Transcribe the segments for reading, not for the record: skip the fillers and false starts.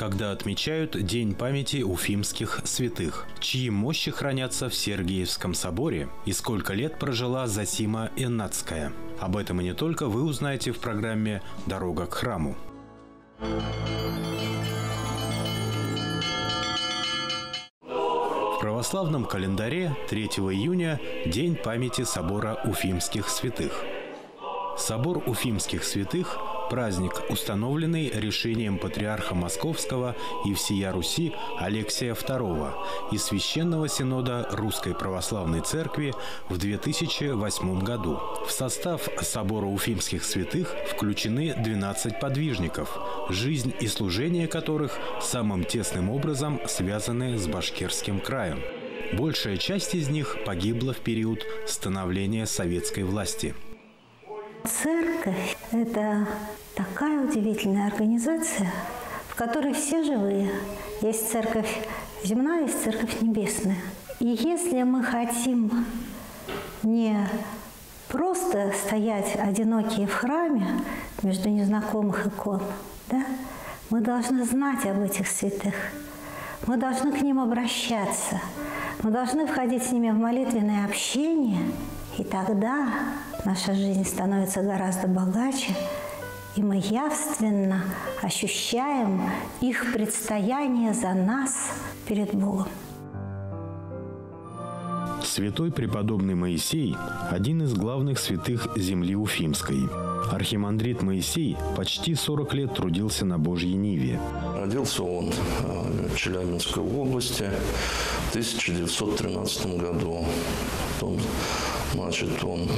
когда отмечают День памяти уфимских святых, чьи мощи хранятся в Сергиевском соборе и сколько лет прожила Зосима Эннатская. Об этом и не только вы узнаете в программе «Дорога к храму». В православном календаре 3 июня – День памяти собора Уфимских святых. Собор Уфимских святых – праздник, установленный решением патриарха Московского и всея Руси Алексия II и Священного Синода Русской Православной Церкви в 2008 году. В состав собора Уфимских святых включены 12 подвижников, жизнь и служение которых самым тесным образом связаны с Башкирским краем. Большая часть из них погибла в период становления советской власти. Церковь – это такая удивительная организация, в которой все живые. Есть церковь земная, есть церковь небесная. И если мы хотим не просто стоять одинокие в храме между незнакомых икон, да, мы должны знать об этих святых, мы должны к ним обращаться, мы должны входить с ними в молитвенное общение, и тогда наша жизнь становится гораздо богаче, и мы явственно ощущаем их предстояние за нас перед Богом. Святой преподобный Моисей – один из главных святых земли Уфимской. Архимандрит Моисей почти 40 лет трудился на Божьей Ниве. Родился он в Челябинской области в 1913 году. Потом, он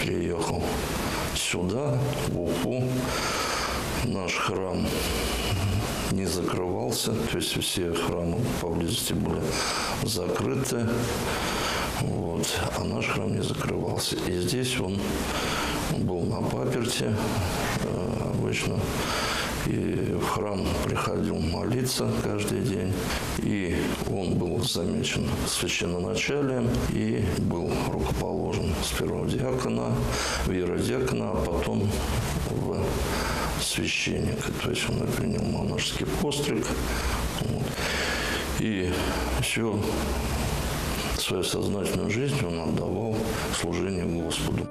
приехал сюда, в Уфу. Наш храм не закрывался, то есть все храмы поблизости были закрыты. А наш храм не закрывался. И здесь он был на паперти обычно. И в храм приходил молиться каждый день. И он был замечен священноначалием и был рукоположен сперва в диакона, в иеродиакона, а потом в священника. То есть он принял монашеский постриг. И все свою сознательную жизнь он отдавал служению Господу.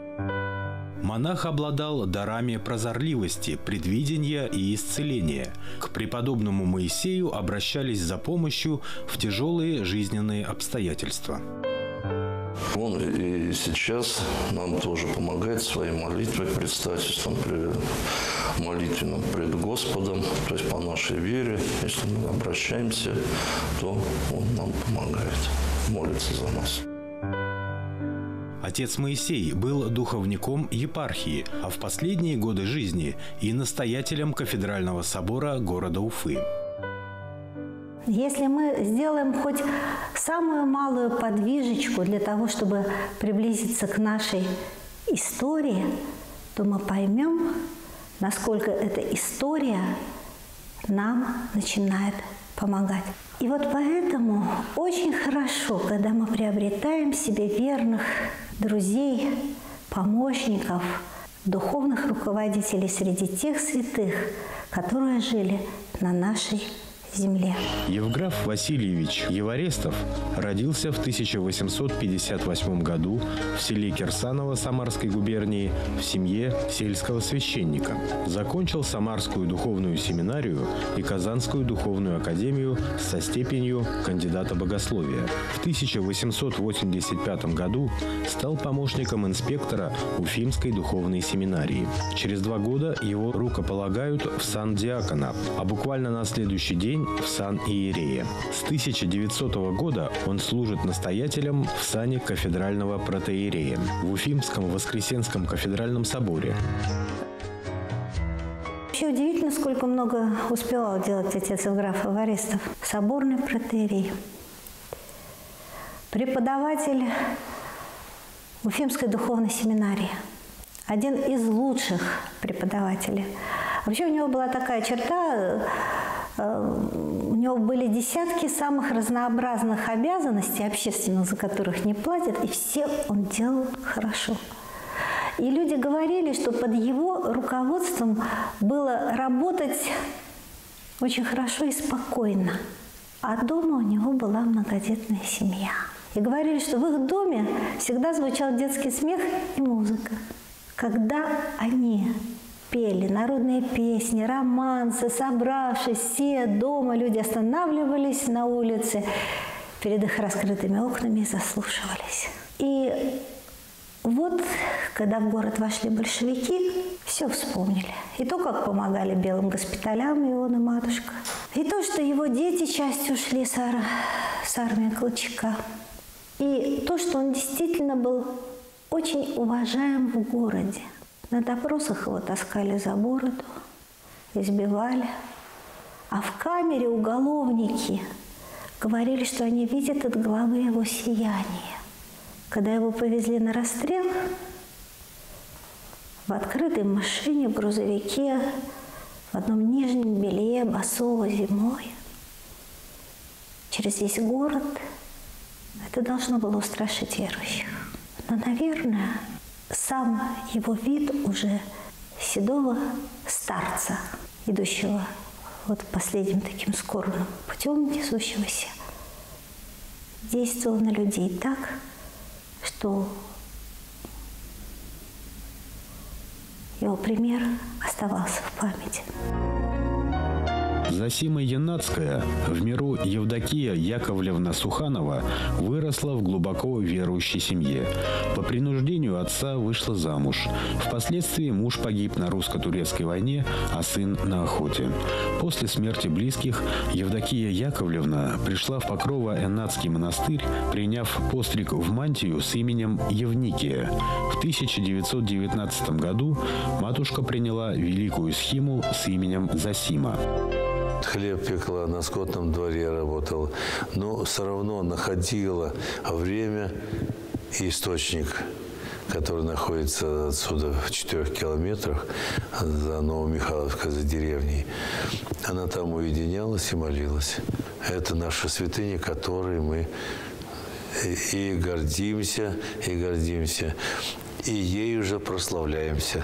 Монах обладал дарами прозорливости, предвидения и исцеления. К преподобному Моисею обращались за помощью в тяжелые жизненные обстоятельства. Он и сейчас нам тоже помогает своей молитвой, предстательством молитвенным пред Господом, то есть по нашей вере. Если мы обращаемся, то он нам помогает, молится за нас. Отец Моисей был духовником епархии, а в последние годы жизни и настоятелем кафедрального собора города Уфы. Если мы сделаем хоть самую малую подвижечку для того, чтобы приблизиться к нашей истории, то мы поймем, насколько эта история нам начинает помогать. И вот поэтому очень хорошо, когда мы приобретаем себе верных друзей, помощников, духовных руководителей среди тех святых, которые жили на нашей земле. Евграф Васильевич Еворестов родился в 1858 году в селе Кирсаново Самарской губернии в семье сельского священника. Закончил Самарскую духовную семинарию и Казанскую духовную академию со степенью кандидата богословия. В 1885 году стал помощником инспектора Уфимской духовной семинарии. Через 2 года его рукополагают в сан диакона, а буквально на следующий день в сан иерея. С 1900 года он служит настоятелем в сане кафедрального протоиерея в Уфимском Воскресенском кафедральном соборе. Вообще удивительно, сколько много успевал делать отец Евграф Еворестов. Соборный протоиерей, преподаватель Уфимской духовной семинарии, один из лучших преподавателей. Вообще у него была такая черта. У него были десятки самых разнообразных обязанностей общественных, за которых не платят, и все он делал хорошо. И люди говорили, что под его руководством было работать очень хорошо и спокойно. А дома у него была многодетная семья. И говорили, что в их доме всегда звучал детский смех и музыка. Когда они пели народные песни, романсы, собравшись все дома, люди останавливались на улице перед их раскрытыми окнами и заслушивались. И вот, когда в город вошли большевики, все вспомнили. И то, как помогали белым госпиталям и он и матушка. И то, что его дети частью ушли с армии Колчака. И то, что он действительно был очень уважаем в городе. На допросах его таскали за бороду, избивали. А в камере уголовники говорили, что они видят от головы его сияние. Когда его повезли на расстрел, в открытой машине, в грузовике, в одном нижнем белье, босого зимой, через весь город, это должно было устрашить верующих. Но, наверное, сам его вид уже седого старца, идущего вот последним таким скорбным путем, несущегося, действовал на людей так, что его пример оставался в памяти. Зосима Яннацкая, в миру Евдокия Яковлевна Суханова, выросла в глубоко верующей семье. По принуждению отца вышла замуж. Впоследствии муж погиб на русско-турецкой войне, а сын на охоте. После смерти близких Евдокия Яковлевна пришла в Покрово-Эннатский монастырь, приняв постриг в мантию с именем Евникия. В 1919 году матушка приняла великую схиму с именем Зосима. Хлеб пекла, на скотном дворе работала, но все равно находила время и источник, который находится отсюда в 4 километрах за Новомихайловкой, за деревней. Она там уединялась и молилась. Это наши святыни, которые мы и гордимся, и ею же прославляемся.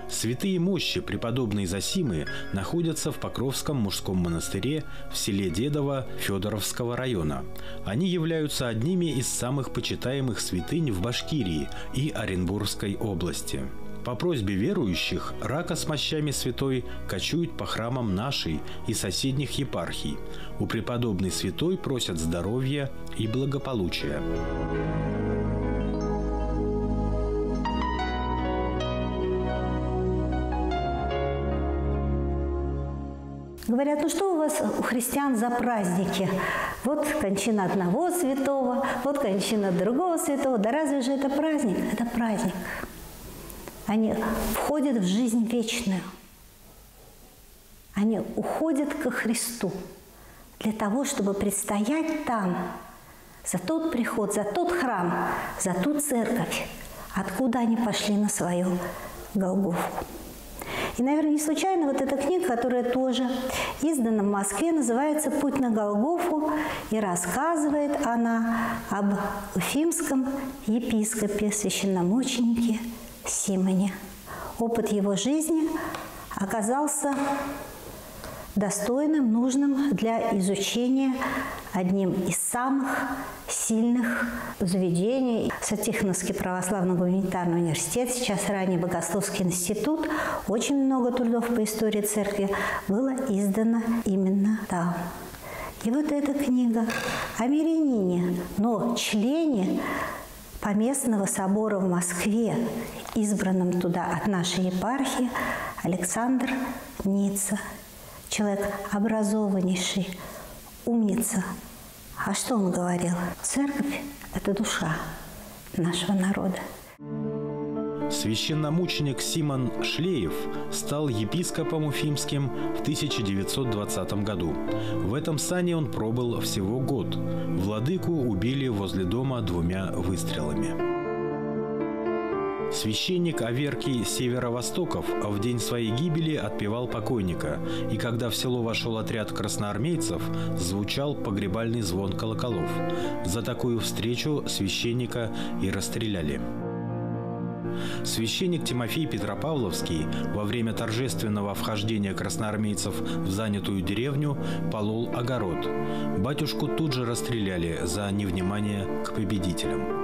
Святые мощи преподобной Зосимы находятся в Покровском мужском монастыре в селе Дедово Федоровского района. Они являются одними из самых почитаемых святынь в Башкирии и Оренбургской области. По просьбе верующих рака с мощами святой кочует по храмам нашей и соседних епархий. У преподобной святой просят здоровья и благополучия. Говорят, ну что у вас, у христиан, за праздники? Вот кончина одного святого, вот кончина другого святого. Да разве же это праздник? Это праздник. Они входят в жизнь вечную. Они уходят ко Христу для того, чтобы предстоять там за тот приход, за тот храм, за ту церковь, откуда они пошли на свою Голгофу. И, наверное, не случайно вот эта книга, которая тоже издана в Москве, называется «Путь на Голгофу», и рассказывает она об уфимском епископе, священномученике Симоне. Опыт его жизни оказался достойным, нужным для изучения одним из самых сильных заведений. Сатихновский православный гуманитарный университет, сейчас ранее Богословский институт, очень много трудов по истории церкви было издано именно там. И вот эта книга о мирянине, но члене Поместного собора в Москве, избранном туда от нашей епархии, Александр Ницца. Человек образованнейший, умница. А что он говорил? Церковь – это душа нашего народа. Священномученик Симон Шлеев стал епископом уфимским в 1920 году. В этом сане он пробыл всего год. Владыку убили возле дома 2 выстрелами. Священник Аверкий Северо-Востоков в день своей гибели отпевал покойника, и когда в село вошел отряд красноармейцев, звучал погребальный звон колоколов. За такую встречу священника и расстреляли. Священник Тимофей Петропавловский во время торжественного вхождения красноармейцев в занятую деревню полол огород. Батюшку тут же расстреляли за невнимание к победителям.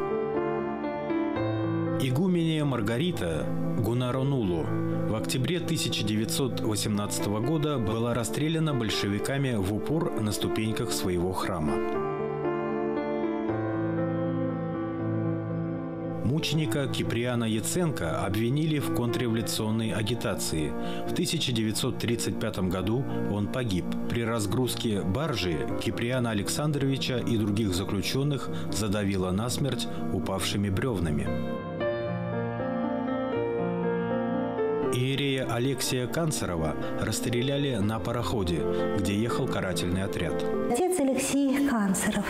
Игуменья Маргарита Гунаронулу в октябре 1918 года была расстреляна большевиками в упор на ступеньках своего храма. Мученика Киприана Яценко обвинили в контрреволюционной агитации. В 1935 году он погиб. При разгрузке баржи Киприана Александровича и других заключенных задавило насмерть упавшими бревнами. Иерея Алексия Канцерова расстреляли на пароходе, где ехал карательный отряд. Отец Алексей Канцеров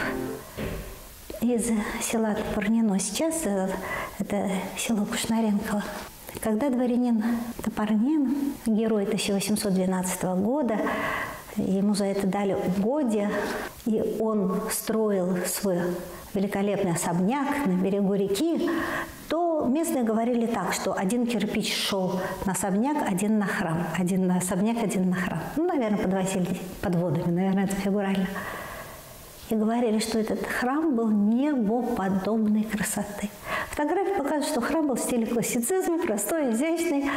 из села Топорнино, сейчас это село Кушнаренково. Когда дворянин Топорнин, герой 1812 года, ему за это дали угодья, и он строил свой великолепный особняк на берегу реки, то местные говорили так, что один кирпич шел на особняк, один на храм. Один на особняк, один на храм. Ну, наверное, подвозили под водами, наверное, это фигурально. И говорили, что этот храм был небоподобной красоты. Фотографии показывают, что храм был в стиле классицизма, простой, изящный.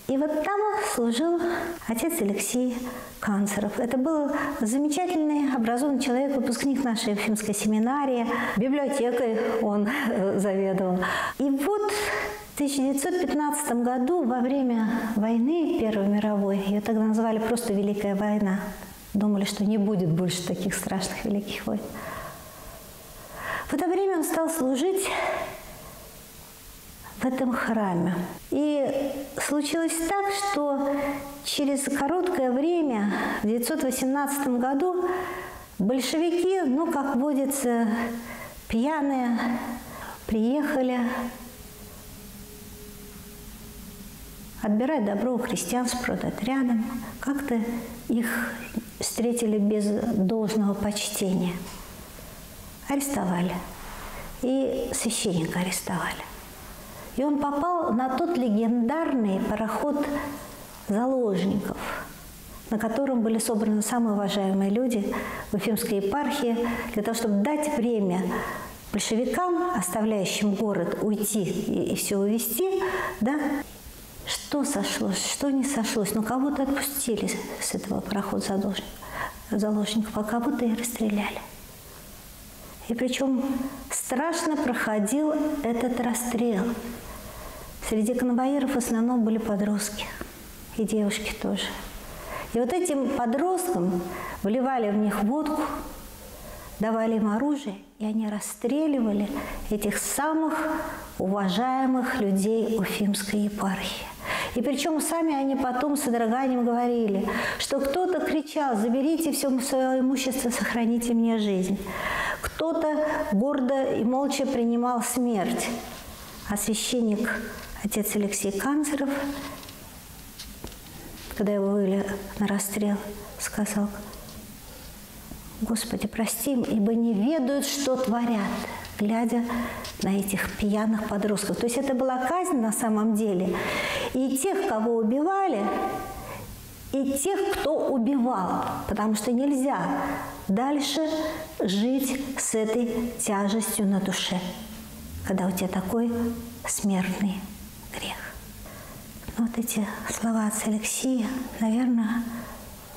И вот там служил отец Алексей Канцеров. Это был замечательный, образованный человек, выпускник нашей Уфимской семинарии. Библиотекой он заведовал. И вот в 1915 году, во время войны Первой мировой, ее тогда называли просто «Великая война», думали, что не будет больше таких страшных великих войн. В это время он стал служить в этом храме. И случилось так, что через короткое время, в 1918 году, большевики, ну, как водится, пьяные, приехали отбирать добро у крестьян с продотрядом. Как-то их встретили без должного почтения. Арестовали. И священника арестовали. И он попал на тот легендарный пароход заложников, на котором были собраны самые уважаемые люди в Уфимской епархии, для того, чтобы дать время большевикам, оставляющим город, уйти и все увезти, да? Что сошлось, что не сошлось. Ну, кого-то отпустили с этого парохода заложников, а кого-то и расстреляли. И причем страшно проходил этот расстрел. Среди конвоиров в основном были подростки, и девушки тоже. И вот этим подросткам вливали в них водку, давали им оружие, и они расстреливали этих самых уважаемых людей Уфимской епархии. И причем сами они потом с содроганием говорили, что кто-то кричал: «Заберите все свое имущество, сохраните мне жизнь». Кто-то гордо и молча принимал смерть. А священник, отец Алексей Канцеров, когда его вывели на расстрел, сказал: «Господи, прости им, ибо не ведают, что творят», глядя на этих пьяных подростков. То есть это была казнь на самом деле. И тех, кого убивали, и тех, кто убивал. Потому что нельзя дальше жить с этой тяжестью на душе, когда у тебя такой смертный грех. Но вот эти слова отца Алексея, наверное,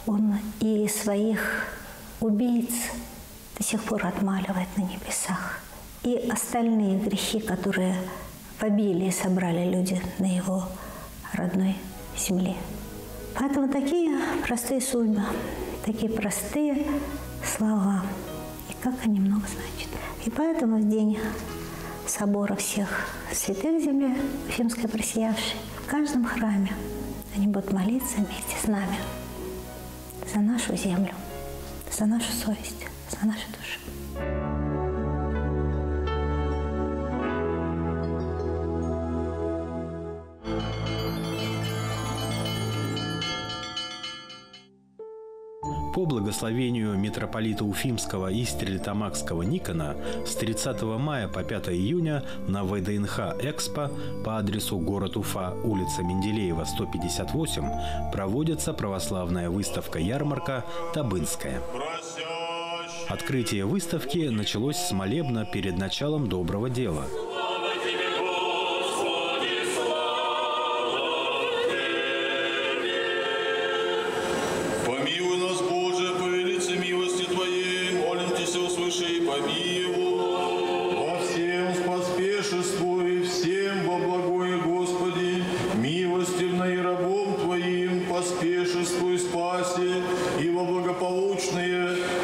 он и своих убийц до сих пор отмаливает на небесах. И остальные грехи, которые в обилии собрали люди на его родной земле. Поэтому такие простые судьбы, такие простые слова. И как они много значат. И поэтому в день собора всех святых земли, Уфимской просиявшей, в каждом храме они будут молиться вместе с нами за нашу землю, за нашу совесть, за нашу душу. По благословению митрополита Уфимского и Стерлитамакского Никона с 30 мая по 5 июня на ВДНХ «Экспо» по адресу город Уфа, улица Менделеева, 158, проводится православная выставка-ярмарка «Табынская». Открытие выставки началось с молебна перед началом доброго дела.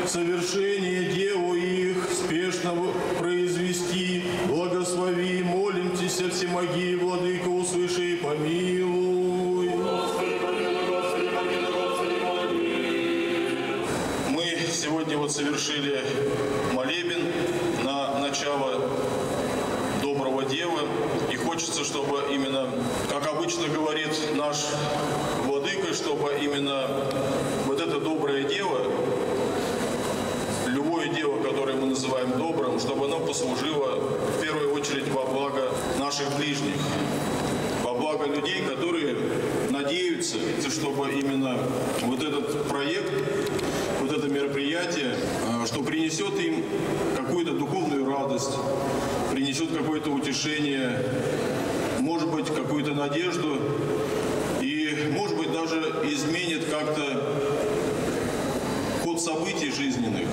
Совершение дела их спешно произвести. Благослови, молимся, всемогие, владыка, услыши и помилуй. Мы сегодня совершили молебен на начало доброго дела. И хочется, чтобы именно, как обычно говорит наш владыка, чтобы именно вот это доброе дело, любое дело, которое мы называем добрым, чтобы оно послужило в первую очередь во благо наших ближних, во благо людей, которые надеются, чтобы именно вот этот проект, вот это мероприятие, что принесет им какую-то духовную радость, принесет какое-то утешение, может быть, какую-то надежду и, может быть, даже изменит как-то ход событий жизненных.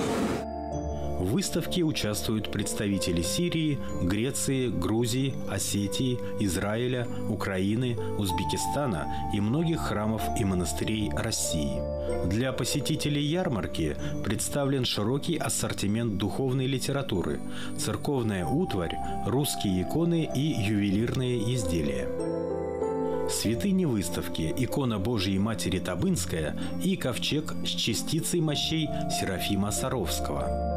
В выставке участвуют представители Сирии, Греции, Грузии, Осетии, Израиля, Украины, Узбекистана и многих храмов и монастырей России. Для посетителей ярмарки представлен широкий ассортимент духовной литературы, церковная утварь, русские иконы и ювелирные изделия. Святыни выставки – икона Божией Матери Табынская и ковчег с частицей мощей Серафима Саровского.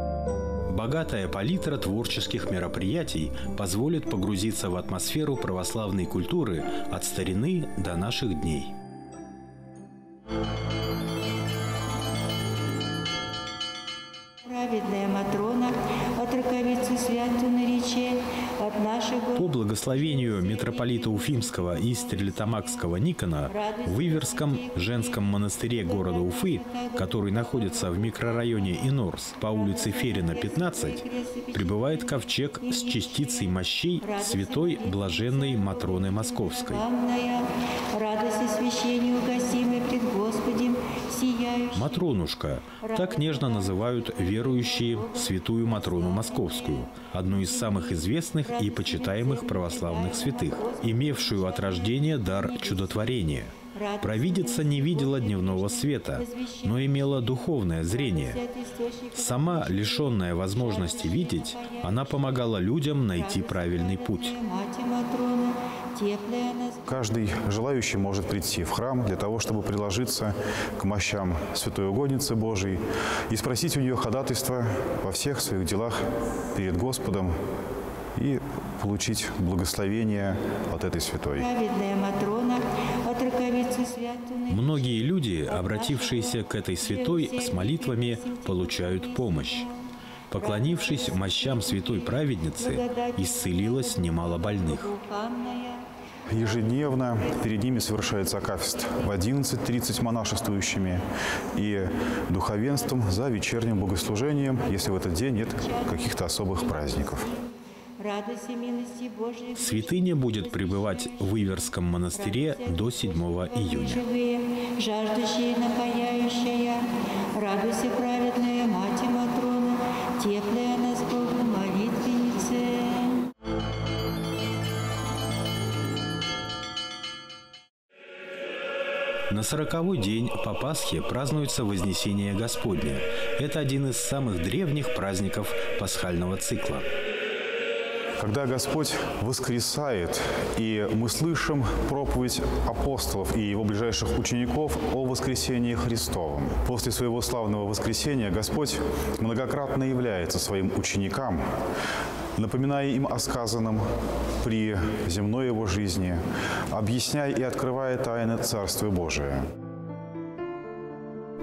Богатая палитра творческих мероприятий позволит погрузиться в атмосферу православной культуры от старины до наших дней. Праведная Матрона, от раковицы святую нарече, от нашего... По благословению митрополита Уфимского и Стерлитамакского Никона в Иверском женском монастыре города Уфы, который находится в микрорайоне Инорс по улице Ферина, 15, прибывает ковчег с частицей мощей святой блаженной Матроны Московской. Радость освящения угасимой пред Господем сияющей. Матронушка – так нежно называют верующие святую Матрону Московскую, одну из самых известных и почитаемых православных святых, имевшую от рождения дар чудотворения. Провидица не видела дневного света, но имела духовное зрение. Сама, лишенная возможности видеть, она помогала людям найти правильный путь. Каждый желающий может прийти в храм для того, чтобы приложиться к мощам Святой Угодницы Божией и спросить у нее ходатайства во всех своих делах перед Господом и получить благословение от этой святой. Многие люди, обратившиеся к этой святой с молитвами, получают помощь. Поклонившись мощам святой праведницы, исцелилось немало больных. Ежедневно перед ними совершается акафист в 11:30 монашествующими и духовенством за вечерним богослужением, если в этот день нет каких-то особых праздников. Святыня будет пребывать в Иверском монастыре до 7 июня. Жаждущая, напаяющая, радуйся, праведная Мать Матрона, теплая нас Богу молитвеннице. На 40-й день по Пасхе празднуется Вознесение Господне. Это один из самых древних праздников пасхального цикла. Когда Господь воскресает, и мы слышим проповедь апостолов и его ближайших учеников о воскресении Христовом. После своего славного воскресения Господь многократно является своим ученикам, напоминая им о сказанном при земной его жизни, объясняя и открывая тайны Царствия Божия.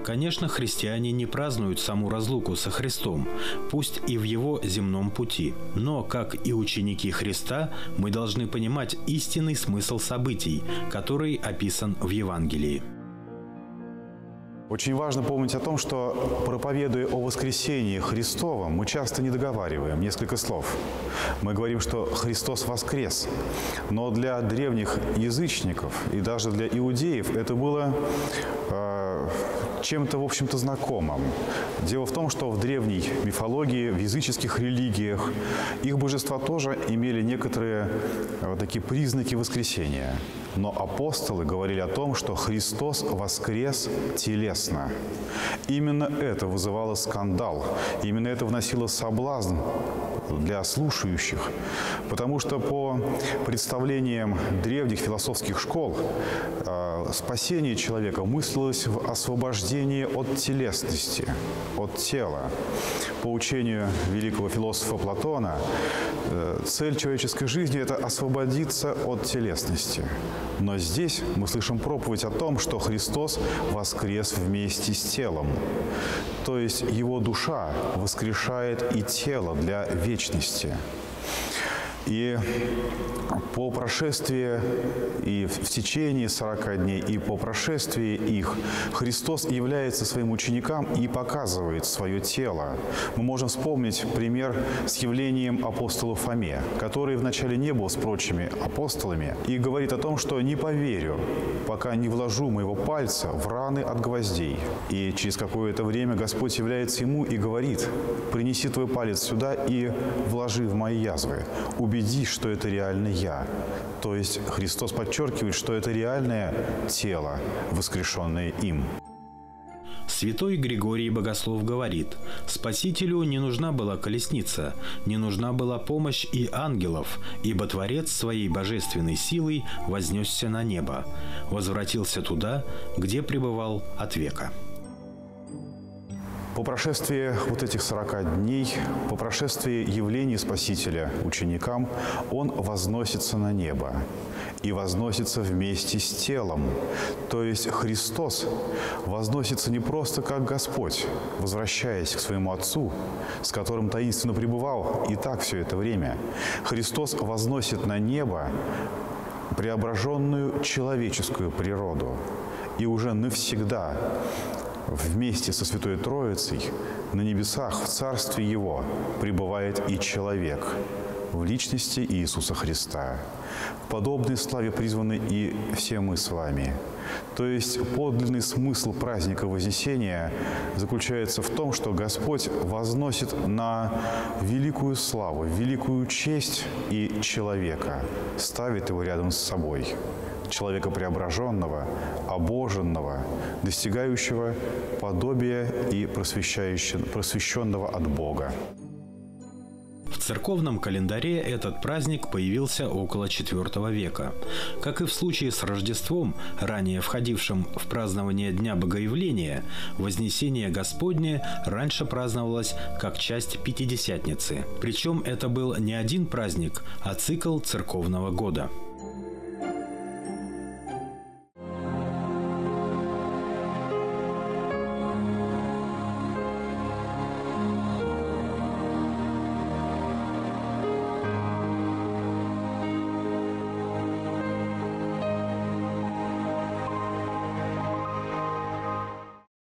Конечно, христиане не празднуют саму разлуку со Христом, пусть и в его земном пути. Но, как и ученики Христа, мы должны понимать истинный смысл событий, который описан в Евангелии. Очень важно помнить о том, что, проповедуя о воскресении Христовом, мы часто не договариваем несколько слов. Мы говорим, что Христос воскрес. Но для древних язычников и даже для иудеев это было чем-то, в общем-то, знакомым. Дело в том, что в древней мифологии, в языческих религиях их божества тоже имели некоторые такие признаки воскресения. Но апостолы говорили о том, что Христос воскрес телесно. Именно это вызывало скандал, именно это вносило соблазн для слушающих. Потому что по представлениям древних философских школ спасение человека мыслилось в освобождении от телесности, от тела. По учению великого философа Платона, цель человеческой жизни – это освободиться от телесности. Но здесь мы слышим проповедь о том, что Христос воскрес вместе с телом. То есть Его душа воскрешает и тело для вечности. И по прошествии, и в течение 40 дней, и по прошествии их, Христос является своим ученикам и показывает свое тело. Мы можем вспомнить пример с явлением апостола Фоме, который вначале не был с прочими апостолами, и говорит о том, что «не поверю, пока не вложу моего пальца в раны от гвоздей». И через какое-то время Господь является ему и говорит: «Принеси твой палец сюда и вложи в мои язвы. Убедись, что это реально я». То есть Христос подчеркивает, что это реальное тело, воскрешенное им. Святой Григорий Богослов говорит: «Спасителю не нужна была колесница, не нужна была помощь и ангелов, ибо Творец своей божественной силой вознесся на небо, возвратился туда, где пребывал от века». По прошествии вот этих 40 дней, по прошествии явления Спасителя ученикам, Он возносится на небо и возносится вместе с телом. То есть Христос возносится не просто как Господь, возвращаясь к своему Отцу, с которым таинственно пребывал и так все это время. Христос возносит на небо преображенную человеческую природу. И уже навсегда вместе со Святой Троицей на небесах, в Царстве Его, пребывает и человек в личности Иисуса Христа. В подобной славе призваны и все мы с вами. То есть подлинный смысл праздника Вознесения заключается в том, что Господь возносит на великую славу, великую честь и человека, ставит его рядом с собой. Человека преображенного, обоженного, достигающего подобия и просвещенного от Бога. В церковном календаре этот праздник появился около IV века. Как и в случае с Рождеством, ранее входившим в празднование Дня Богоявления, Вознесение Господне раньше праздновалось как часть Пятидесятницы. Причем это был не один праздник, а цикл церковного года.